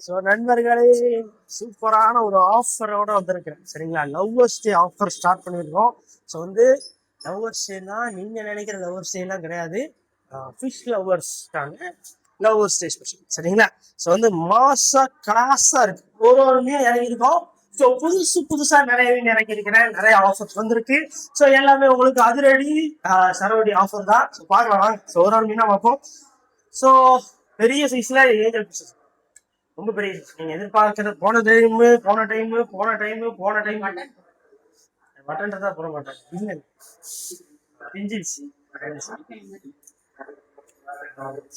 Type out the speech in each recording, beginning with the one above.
So நண்பர்களே, சூப்பரான ஒரு ஆஃபரோட வந்திருக்கிறேன். சரிங்களா, லவ்வர்ஸ் டே ஆஃபர் ஸ்டார்ட் பண்ணியிருக்கோம். ஸோ வந்து லவ்வர்ஸ் டேனா நீங்க நினைக்கிற லவ்வர்ஸ் டேலாம் கிடையாது. ஃபிஷ் லவ்வர்ஸ்க்கான லவ்வர்ஸ் டே ஸ்பெஷல். சரிங்களா, ஸோ வந்து மாசா கிளாஸா இருக்கு. ஒரு மீன் இறங்கியிருக்கோம். ஸோ புதுசா நிறைய மீன் இறங்கியிருக்கிறேன். நிறைய ஆஃபர்ஸ் வந்திருக்கு. ஸோ எல்லாமே உங்களுக்கு அதிரடி சரவடி ஆஃபர் தான். ஸோ பார்க்கலாம் வாங்க. ஸோ ஒரு மீனா பார்ப்போம். ஸோ பெரிய சைஸ்ல ஏஞ்சல் ஃபிஷஸ், ரொம்ப பெரிய நீங்க எதிர்பார்க்கறது. போன டைம் மட்டன்றதா போட மாட்டாங்க. இல்லை பிஞ்சிருச்சு,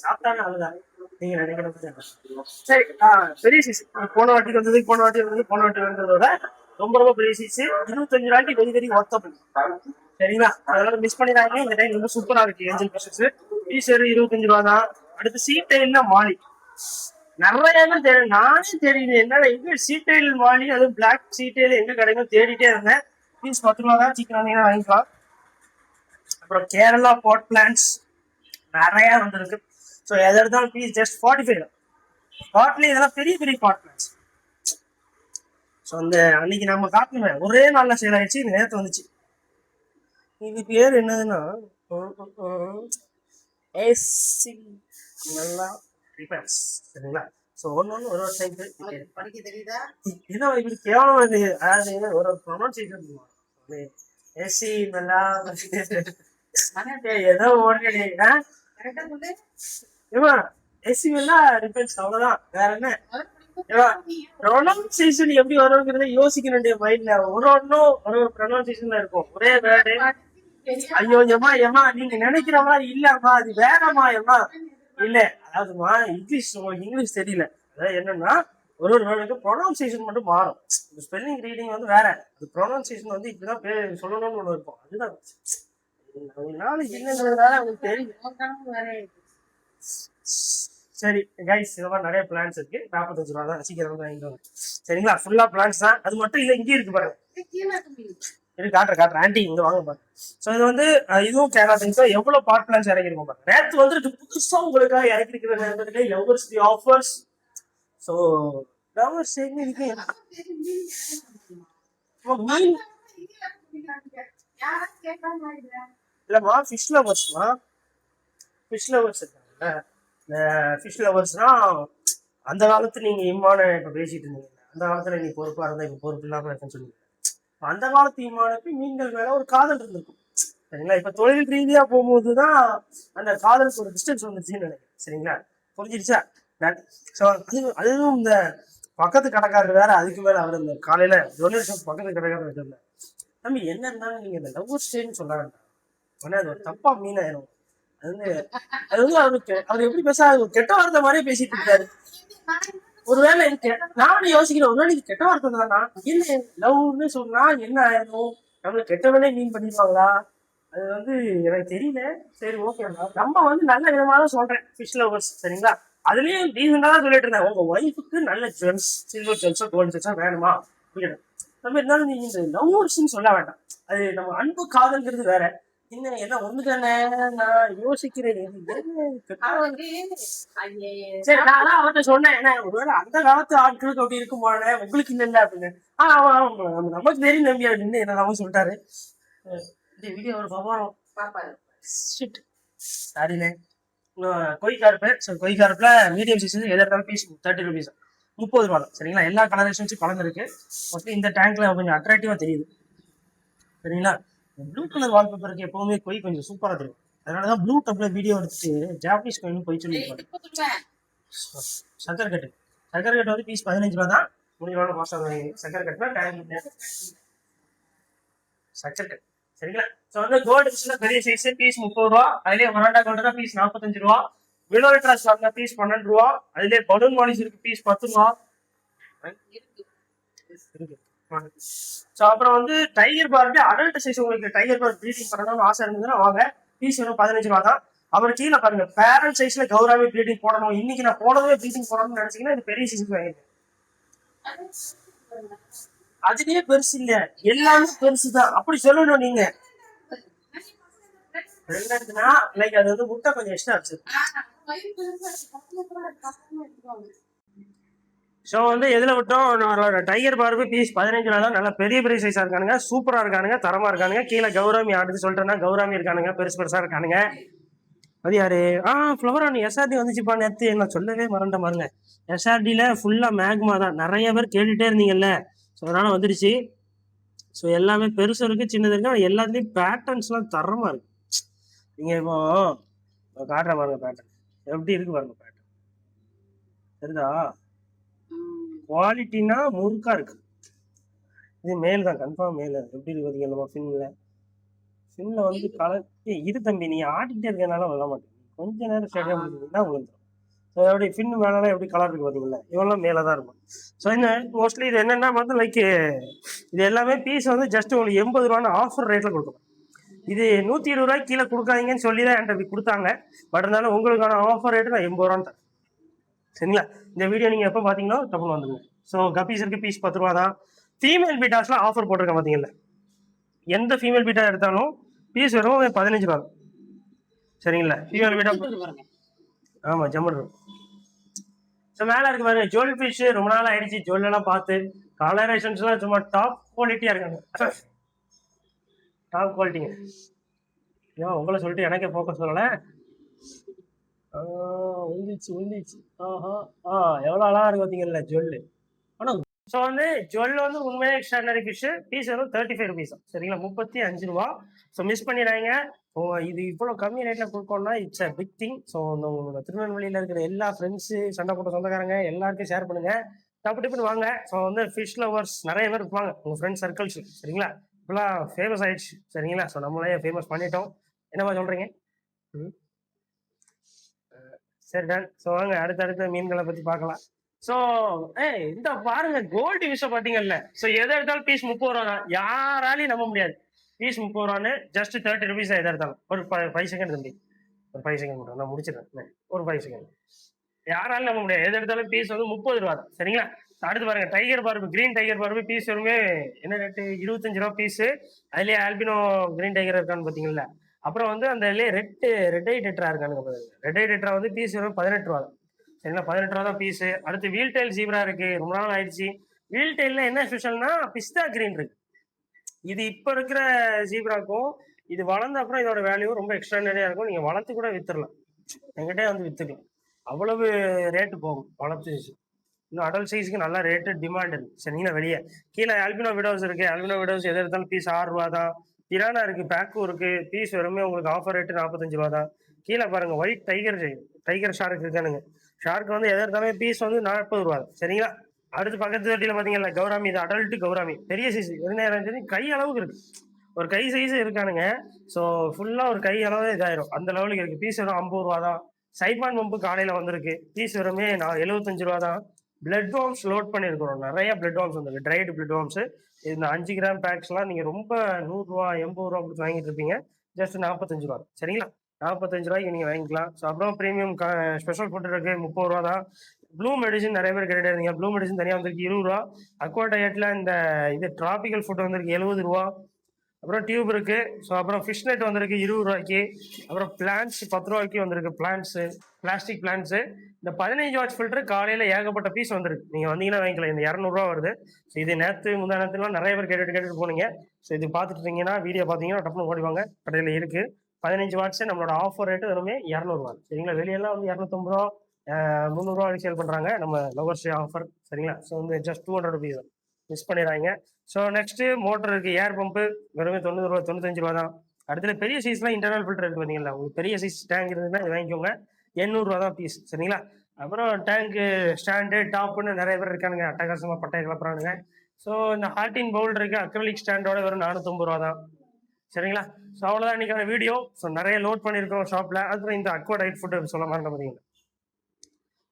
சாப்பிட்டாங்க அவ்வளவுதான். நீங்க நினைக்கிறது சரி. பெரிய சைஸ் போன வாட்டி வந்ததோட ரொம்ப பெரிய சைஸ். 25 ரூபாய்க்கு வெரி ஒர்த்தபிள். சரிங்களா, அதனால மிஸ் பண்ணிடாங்க. இந்த டைம் ரொம்ப சூப்பரா இருக்கு ஏஞ்சல் ஃபிஷஸ். பீஸ் 25 ரூபா தான். அடுத்து சீட்டைல்னா மாலி. நிறைய தெரியும், நானே தெரியுது என்னடா எங்க சீட்டைல் மாலி, அதுவும் பிளாக் சீட்டைல் எங்க கிடைக்கும் தேடிட்டே இருந்தேன். பீஸ் 10 ரூபா தான். சீக்கிரம் வந்தீங்கன்னா வாங்கிக்கலாம். அப்புறம் கேரளா பாட் பிளான்ஸ் நிறைய வந்துருக்கு. ஸோ எதை எடுத்தாலும் பீஸ் ஜஸ்ட் 45 தான். பாட்ல இதெல்லாம் பெரிய பாட் பிளான்ஸ். ஸோ அந்த அன்னைக்கு நம்ம காட்டணுமே ஒரே நாள்ல சேல் ஆயிடுச்சு. இந்த நேரத்தை வந்துச்சு. இது பேர் என்னதுன்னா ஏசி நல்லா ரிப்பேர்ஸ். சரிங்களா, ஸோ ஒன்று ஒரு டைம் படிக்க தெரியுதா? என்ன இப்படி கேவலமா இருக்கு. அதாவது ஒரு ப்ரொனன்சியேஷன் ஏசி நல்லா ஏதோ ஒன்று ஏசி நல்லா ரிப்பேர்ஸ், அவ்வளோதான். வேற என்ன ப்ரொனன்சியேஷன் எப்படி வருங்கிறத யோசிக்கணும் மைண்ட்ல. ஒரு ப்ரொனன்சியேஷன்ல இருக்கும். ஒரே வேர்டு. ஐயோ ஏமா நீங்க நினைக்கிற மாதிரி இல்லம்மா, அது வேறமா ஏமா இல்ல. அதாவதுமா இங்கிலீஷ் தெரியல. அதாவது என்னன்னா ஒரு வேர்டுக்கு ப்ரொனவுன்சியேஷன் மட்டும் மாறும். ஸ்பெல்லிங் ரீடிங் வந்து வேற. அது ப்ரொனவுன்சியேஷன் வந்து இப்படிதான் பேர் சொல்லணும்னு ஒண்ணு இருக்கும். அதுதான் இல்லைங்கிறதுனால உங்களுக்கு தெரியும். சரி கைஸ், இந்த மாதிரி நிறைய பிளான்ஸ் இருக்கு. 45 ரூபா தான். சீக்கிரம் வாங்கிக்கோங்க. சரிங்களா, ஃபுல்லா பிளான்ஸ் தான். அது மட்டும் இல்ல, இங்கே இருக்கு பாருங்க. காட்டுறேன் ஆண்டி, இங்க வாங்க பாருங்க. ஸோ இது வந்து இதுவும் கேரளா திங்ஸ். எவ்வளவு பார்ட் பிளான்ஸ் இறங்கிருக்கும் பாருங்க. நேற்று வந்துட்டு புதுசா உங்களுக்காக இறக்கிருக்கிற நேரத்துக்கு லவ்வர்ஸ் தி ஆஃபர்ஸ். ஸோ லவ்வர்ஸ் இருக்கு. மீன் இல்லம்மா, ஃபிஷ் லவர்ஸ்மா. ஃபிஷ் லவர்ஸ் இருக்காங்க. இந்த ஃபிஷ் லவர்ஸ்னா அந்த காலத்துல நீங்க இம்மான இப்ப பேசிட்டு இருந்தீங்க. அந்த காலத்துல நீ பொறுப்பா இருந்தா இப்ப பொறுப்பு இல்லாம இருக்குன்னு சொல்லுவீங்க. அந்த காலத்து இம்மானுக்கு மீன்கள் மேல ஒரு காதல் இருந்திருக்கும். சரிங்களா, இப்ப தொழில் ரீதியா போகும்போதுதான் அந்த காதலுக்கு ஒரு டிஸ்டன்ஸ் வந்துருச்சுன்னு நினைக்கிறேன். சரிங்களா, புரிஞ்சிருச்சா? ஸோ அதுவும் இந்த பக்கத்து கடைக்காரர் வேற. அதுக்கு மேல அவர் இந்த காலையில டொனேஷன் பக்கத்து கடைக்காரர் வச்சிருந்தார். தம்பி என்ன இருந்தாலும் நீங்க இந்த லவ் ஸ்டேன்னு சொல்ல வேண்டாம். ஆனா அது ஒரு தப்பா மீன் ஆயிரும். அது வந்து அவர் எப்படி பேச கெட்ட வார்த்தை மாதிரியே பேசிட்டு இருக்காரு. ஒருவேளை நானும் யோசிக்கிறேன், ஒருவேளை இது கெட்ட வார்த்தை தானா? என்ன லவ்னு சொன்னா என்ன ஆயிரும்? நம்மளுக்கு கெட்டவனே மீன் பண்ணிடுவாங்களா? அது வந்து எனக்கு தெரியல. சரி ஓகே, நம்ம வந்து நல்ல விதமா தான் சொல்றேன். Fish lovers. சரிங்களா, அதுலயும் டீசெண்டா தான் சொல்லிட்டு இருந்தேன். உங்க ஒய்ஃபுக்கு நல்ல ஜுவல்ஸ், சில்வர் ஜுவல்ஸோ கோல்டு ஜுவல்ஸோ வேணுமா அப்படின்னு. நம்ம இருந்தாலும் நீங்க இந்த லவ்வர்ஸ்ன்னு சொல்ல வேண்டாம். அது நம்ம அன்பு காதல்ங்கிறது வேற. என்ன ஒண்ணு தானே. நான் யோசிக்கிறேன். சரி, நான் அவர்கிட்ட சொன்னேன், ஏன்னா ஒருவேளை அந்த காலத்து ஆட்களுக்கு அப்படி இருக்குமான உங்களுக்கு இல்ல அப்படின்னு. நமக்கு தெரியும் நம்பி அப்படின்னு என்ன சொல்லிட்டாரு. வீடியோ ஒரு பாப்பாரு. சரிண்ணே, கொய்கார்ப்ல மீடியம் சைஸ் எதிர்த்தாலும் பீஸ் 30 ருபீஸ், 30 ரூபா. சரிங்களா, எல்லா கலரேஷன்ஸும் கலந்து இருக்கு. மோஸ்ட்லி இந்த டேங்க்ல கொஞ்சம் அட்ராக்டிவா தெரியுது. சரிங்களா, ப்ளூ கலர் வால்பேப்பருக்கு எப்பவுமே கொஞ்சம் சூப்பரா தெரியும். அதனாலதான் ப்ளூ டப்ல வீடியோ எடுத்துட்டு ஜாப்பனீஸ் கொய் சொல்லியிருப்பாரு. சக்கரை கட்டு வந்து பீஸ் 15 ரூபா தான். முடிவான மாசம் சக்கரை கட்டுனா சக்கரை கட்டு. சரிங்களா, ஸோ வந்து கோல்டு ஃபிஷ்ல பெரிய சைஸ் பீஸ் 30 ரூபா. அதுலேயே மொராண்டா கோல்டு தான் பீஸ் 45 ரூபா. வினோட்ராஸ் வாங்க பீஸ் 12 ரூபா. அதுலேயே பலூன் மாலிஸ் இருக்கு பீஸ் 10 ரூபா. ஸோ அப்புறம் வந்து டைகர் பார்க்கு அடல்ட் சைஸ். உங்களுக்கு டைகர் பார் ப்ரீடிங் பண்ணணும்னு ஆசை இருந்ததுன்னா வாங்க. பீஸ் வெறும் 15 ரூபா தான். அப்புறம் கீழே பாருங்க, பேரண்ட் சைஸ்ல கௌராமி ப்ரீடிங் போடணும். இன்னைக்கு நான் போடவே ப்ரீடிங் போடணும்னு நினைச்சீங்கன்னா இது பெரிய சைஸ் வாங்கிடுங்க. அதுலயே பெருசு இல்ல, எல்லாமே பெருசுதான். அப்படி சொல்லணும் நீங்க. ரெண்டுனா லைக் அது வந்து முட்டை கொஞ்சம் எக்ஸ்ட்ரா வச்சு. ஸோ வந்து எதில் விட்டோம், நம்மளோட டைகர் பார்பு பீஸ் 15 ரூபா தான். நல்லா பெரிய பெரிய சைஸாக இருக்கானுங்க, சூப்பராக இருக்கானுங்க, தரமாக இருக்கானுங்க. கீழே கௌராமி அடுத்து சொல்லிட்டேன்னா கௌராமி இருக்கானுங்க, பெருசு பெருசாக இருக்கானுங்க. அது யாரு? ஃப்ளவரானி எஸ்ஆர்டி வந்துச்சுப்பா நேற்று, நான் சொல்லவே மறந்த பாருங்க. எஸ்ஆர்டியில் ஃபுல்லாக மேக்மா தான், நிறைய பேர் கேட்டுகிட்டே இருந்தீங்கல்ல, ஸோ அதனால் வந்துடுச்சு. ஸோ எல்லாமே பெருசு இருக்குது, சின்னது இருக்குது, எல்லாத்துலேயும் பேட்டர்ன்ஸ்லாம் தரமாக இருக்குது. நீங்கள் இப்போ காட்டுற பாருங்க பேட்டர்ன் எப்படி இருக்கு பாருங்க. பேட்டர்ன் சரிதா? குவாலிட்டினா முறுக்கா இருக்கு. இது மேல் தான், கன்ஃபார்ம் மேல். எப்படி இருக்கு பார்த்தீங்க நம்ம ஃபின்ல வந்து கலர். இது தம்பி நீ ஆட்டிக்கிட்டே இருக்கனால வர மாட்டேன், கொஞ்ச நேரம் ஸ்டேடியம் முடிஞ்சதுன்னா விழுந்துடும். ஸோ எப்படி ஃபின் மேலாம் எப்படி கலர் இருக்கு பார்த்தீங்களா, இவெல்லாம் மேலே தான் இருக்கும். ஸோ இந்த மோஸ்ட்லி இது என்னென்னா வந்து லைக் இது எல்லாமே பீஸ் வந்து ஜஸ்ட் உங்களுக்கு 80 ரூபான்னு ஆஃபர் ரேட்டில் கொடுக்கும். இது 120 ரூபாய்க்கு கீழே கொடுக்காதீங்கன்னு சொல்லி தான் என்கிட்ட கொடுத்தாங்க. பட் இருந்தாலும் உங்களுக்கான ஆஃபர் ரேட்டு நான் 80 ரூபான்னு தரேன். சரிங்களா? இந்த வீடியோ நீங்கள் எப்போ பார்த்தீங்கன்னா டப்புன்னு வந்துடுங்க. ஸோ கப்பீஸ் இருக்கு, பீஸ் 10 ரூபா தான். ஃபீமேல் பீட்டாஸ்லாம் ஆஃபர் போட்டிருக்கேன் பார்த்தீங்களா, எந்த ஃபீமேல் பீட்டா எடுத்தாலும் பீஸ் வெறும் 15 ரூபா. சரிங்களா? ஃபீமேல் பீட்டா ஆமாம் ஜம்மர். ஸோ மேலே இருக்கு பாருங்க ஜுவல் ஃபிஷ். ரொம்ப நாள் ஆயிடுச்சு ஜுவல்லாம் பார்த்து. கலரேஷன்ஸ்லாம் சும்மா டாப் குவாலிட்டியாக இருக்காங்க, டாப் குவாலிட்டிங்க. ஏன் உங்களை சொல்லிட்டு எனக்கே ஃபோக்கஸ் சொல்லலை. வந்துச்சு. எவ்வளோ அழகா இருக்கு பார்த்தீங்கல்ல ஜுவல்லு. ஆனால் ஸோ வந்து ஜுவல் வந்து உண்மையே எக்ஸ்ட்ராடனரி ஃபிஷ். பீஸ் வரும் 35 ருபீஸ். சரிங்களா? 35 ரூபா. ஸோ மிஸ் பண்ணிடுறாங்க. இது இவ்வளோ கம்மி ரேட்டில் கொடுக்கணும்னா it's a big thing. So உங்களோட திருநெல்வேலியில் இருக்கிற எல்லா ஃப்ரெண்ட்ஸு, சண்டை போட்ட சொந்தக்காரங்க எல்லாருக்கும் ஷேர் பண்ணுங்க. டப்பு டிப்புன்னு வாங்க. ஸோ வந்து ஃபிஷ் லவர்ஸ் நிறைய பேர் இருப்பாங்க உங்கள் ஃப்ரெண்ட்ஸ் சர்க்கிள்ஸ். சரிங்களா? இப்போலாம் ஃபேமஸ் ஆயிடுச்சு. சரிங்களா? ஸோ நம்மளே ஃபேமஸ் பண்ணிட்டோம். என்னமா சொல்கிறீங்க? சரி டன். ஸோ வாங்க அடுத்த மீன்களை பற்றி பார்க்கலாம். ஸோ இந்த பாருங்க கோல்டு விஷயம் பார்த்தீங்கல்ல. ஸோ எதை எடுத்தாலும் பீஸ் 30 ரூபா தான். யாராலையும் நம்ப முடியாது. பீஸ் 30 ரூபான்னு ஜஸ்ட் 30 ருபீஸ் எதை எடுத்தாலும். ஒரு 5 செகண்ட் தம்பி, ஒரு 5 செகண்ட் மட்டும் நான் முடிச்சிடறேன். ஒரு 5 செகண்ட். யாராலும் நம்ப முடியாது, எது எடுத்தாலும் பீஸ் வந்து 30 ரூபா தான். சரிங்களா? அடுத்து பாருங்க tiger barb, green tiger barb piece வருமே என்ன ரேட்டு? 25 ரூபா பீஸு. அதுலேயே ஆல்பினோ கிரீன் டைகர் இருக்கான்னு பார்த்தீங்களா? அப்புறம் வந்து அந்த ரெட் ஐ டெட்ரா இருக்கானுங்க. ரெட் ஐ டெட்ரா வந்து பீஸ் வரும் 18 ரூபா தான். சரிங்களா? 18 ரூபா தான் பீஸு. அடுத்து வீல் டைல் ஜீப்ரா இருக்கு, ரொம்ப நாள் ஆயிடுச்சு. வீல் டைல்ல என்ன ஸ்பெஷல்னா பிஸ்தா கிரீன் இருக்கு. இது இப்போ இருக்கிற ஜீப்ராக்கும் இது வளர்ந்த அப்புறம் இதோட வேல்யூ ரொம்ப எக்ஸ்ட்ராடனரியா இருக்கும். நீங்க வளர்த்து கூட வித்துடலாம், எங்கிட்டே வந்து வித்துக்கலாம். அவ்வளவு ரேட்டு போகும் வளர்த்து. இன்னும் அடல் சைஸுக்கு நல்லா ரேட்டு டிமாண்ட் இருக்கு. சரிங்களா? வெளியே கீழே ஆல்பினோ விடோஸ் இருக்கு. ஆல்பினோ விடோஸ் எது எடுத்தாலும் பீஸ் 6 ரூபா தான். பிரானா இருக்கு, பேக்கும் இருக்கு. பீஸ் வெறுமே உங்களுக்கு ஆஃபர் ரேட்டு 45 ரூபா தான். கீழே பாருங்க ஒயிட் டைகர் ஷார்க் இருக்கானுங்க. ஷார்க் வந்து எதை எடுத்தாலும் பீஸ் வந்து 40 ரூபா தான். சரிங்களா? அடுத்து பக்கத்து வட்டியில பாத்தீங்கன்னா கௌராமி. இது அடல்ட் கௌராமி, பெரிய சைஸ். என்ன கை அளவுக்கு இருக்கு, ஒரு கை சைஸ் இருக்கானுங்க. ஸோ ஃபுல்லா ஒரு கை அளவு இதாயிரும், அந்த லெவலுக்கு இருக்கு. பீஸ் வெறும் 50 ரூபா தான். சைபான் பம்பு காலையில வந்திருக்கு, பீஸ் வெறுமே 75 ரூபா தான். பிளட் வார்ம்ஸ் லோட் பண்ணிருக்கிறோம், நிறைய பிளட் வார்ம்ஸ் வந்திருக்கு, ட்ரைடு பிளட் வார்ம்ஸ். இந்த 5 கிராம் பேக்ஸ்லாம் நீங்க ரொம்ப 100 ரூபா 80 ரூபா கொடுத்து வாங்கிட்டு இருப்பீங்க, ஜஸ்ட் 45 ரூபா. சரிங்களா? 45 ரூபாய்க்கு நீங்க வாங்கிக்கலாம். ஸோ அப்புறம் ப்ரீமியம் ஸ்பெஷல் ஃபுட் இருக்கு, 30 ரூபா தான். ப்ளூ மெடிசன் நிறைய பேர் கேட்டுட்டு இருந்தீங்க, ப்ளூ மெடிசன் தனியாக வந்திருக்கு 20 ரூபா. அக்வா டயட்ல இந்த இது டிராபிக்கல் ஃபுட் வந்திருக்கு 70 ரூபா. அப்புறம் டியூப் இருக்கு. ஸோ அப்புறம் ஃபிஷ் நெட் வந்திருக்கு 20 ரூபாய்க்கு. அப்புறம் பிளான்ஸ் 10 ரூபாய்க்கு வந்திருக்கு, பிளான்ஸ் பிளாஸ்டிக் பிளான்ஸ். இந்த 15 வாட்ச் ஃபில்டர் காலையில ஏகப்பட்ட பீஸ் வந்திருக்கு, நீங்க வந்தீங்கன்னா வாங்கிக்கலாம். இந்த 200 ரூபா வருது. ஸோ இது நேற்று முந்தா நேரத்துலாம் நிறைய பேர் கேட்டுட்டு போனீங்க. ஸோ இது பார்த்துட்டு இருந்தீங்கன்னா வீடியோ பார்த்தீங்கன்னா டப்புனு ஓடிவாங்க, கடையில் இருக்கு. 15 வாட்ஸ் நம்மளோட ஆஃபர் ரேட்டு வெறுமே 200 ரூபா. சரிங்களா? வெளியெல்லாம் வந்து 250 ரூபா 300 ரூபா வரைக்கும் சேல் பண்றாங்க, நம்ம லவர்ஸ் ஆஃபர். சரிங்களா? ஸோ வந்து ஜஸ்ட் 200 ருபீஸ் மிஸ் பண்ணிடுறாங்க. ஸோ நெக்ஸ்ட் மோட்டர் இருக்கு, ஏர் பம்பு வெறுமே 90 ரூபா 95 ரூபா தான். அடுத்த பெரிய சைஸ்லாம் இன்டர்னல் ஃபில்டர் இருக்கு பார்த்தீங்களா, உங்களுக்கு பெரிய சைஸ் டேங்க் இருந்ததுன்னா இது வாங்கிக்கோங்க, 800 ரூபா தான் பீஸ். சரிங்களா? அப்புறம் டேங்க்கு ஸ்டாண்டு டாப்னு நிறைய பேர் இருக்கானுங்க, அட்டகாசமா பட்டை கிளப்புறானுங்க. ஸோ இந்த ஹார்டின் பவுல் இருக்கு, அக்ரலிக் ஸ்டாண்டோட வெறும் 450 ரூபா தான். சரிங்களா? ஸோ அவ்வளோதான் இன்னைக்கான வீடியோ. ஸோ நிறைய லோட் பண்ணியிருக்கோம் ஷாப்பில். அப்புறம் இந்த அக்வா டயட் ஃபுட்டு சொல்ல மாதிரி பார்த்தீங்கன்னா,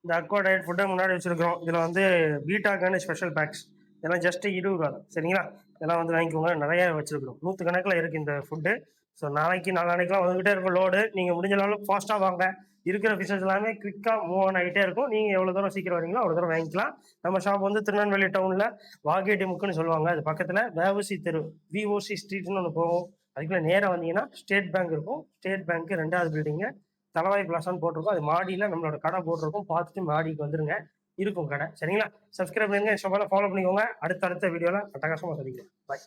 இந்த அக்வா டயட் ஃபுட்டை முன்னாடி வச்சிருக்கிறோம். இதில் வந்து பீட்டாக்கான ஸ்பெஷல் பேக்ஸ், இதெல்லாம் ஜஸ்ட் 20 ரூபா தான். சரிங்களா? இதெல்லாம் வந்து வாங்கிக்கோங்க, நிறைய வச்சிருக்கிறோம், 100 கணக்கில் இருக்குது இந்த ஃபுட்டு. ஸோ நாளைக்கெலாம் வந்துகிட்டே இருக்கும் லோடு. நீங்கள் முடிஞ்ச அளவுக்கு ஃபாஸ்ட்டாக வாங்க, இருக்கிற ஃபிஷஸ் எல்லாமே குவிக்காக மூவ் ஆன் ஆகிட்டே இருக்கும். நீங்கள் எவ்வளோ தூரம் சீக்கிரம் வரீங்களோ அவ்வளோ தூரம் வாங்கிக்கலாம். நம்ம ஷாப் வந்து திருநெல்வேலி டவுனில் வாகேடி முக்குன்னு சொல்லுவாங்க, அது பக்கத்தில் வேவசி தெரு விஓசி ஸ்ட்ரீட்னு ஒன்று போகும். அதுக்குள்ளே நேராக வந்தீங்கன்னா ஸ்டேட் பேங்க் இருக்கும். ஸ்டேட் பேங்க் 2வது பில்டிங்கு தலவாய் பிளாசான்னு போட்டிருக்கோம், அது மாடியில் நம்மளோட கடை போட்டிருக்கோம். பார்த்துட்டு மாடிக்கு வந்துருங்க. இருக்கும் கடை. சரிங்களா? சப்ஸ்கிரைப் பண்ணுங்க, ஃபாலோ பண்ணிக்கோங்க. அடுத்த வீடியோல அட்டகாசமா சந்திக்கலாம். பாய்.